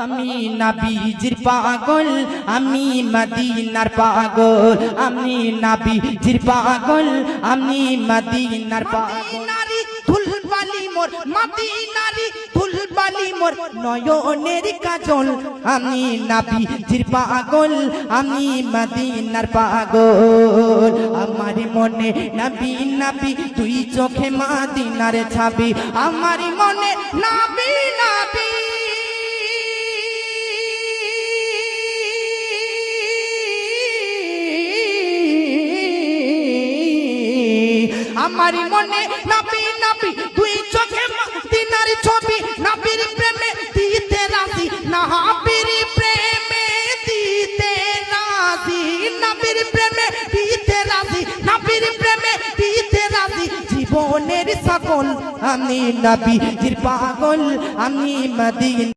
আমি নবীজির পাগল, আমি মদিনার পাগল, আমি নবীজির পাগল, আমি মদিনার পাগল। নারী ধুলবালি মোর মদিনারি, ধুলবালি মোর নয়নের কাজল। আমি নবীজির পাগল, আমি মদিনার পাগল। আমার মনে নবী নবী, তুই চোখে মদিনার ছাবি। আমার মনে নবী নবী, আমার মনে নবী নবী, তুই চোখে মদিনার ছবি। নবীর প্রেমে দিতে রাজি, নবীর প্রেমে দিতে রাজি, নবীর প্রেমে দিতে রাজি, নবীর প্রেমে দিতে রাজি। জীবনের সকল আমি নবীর পাগল, আমি মদিনা।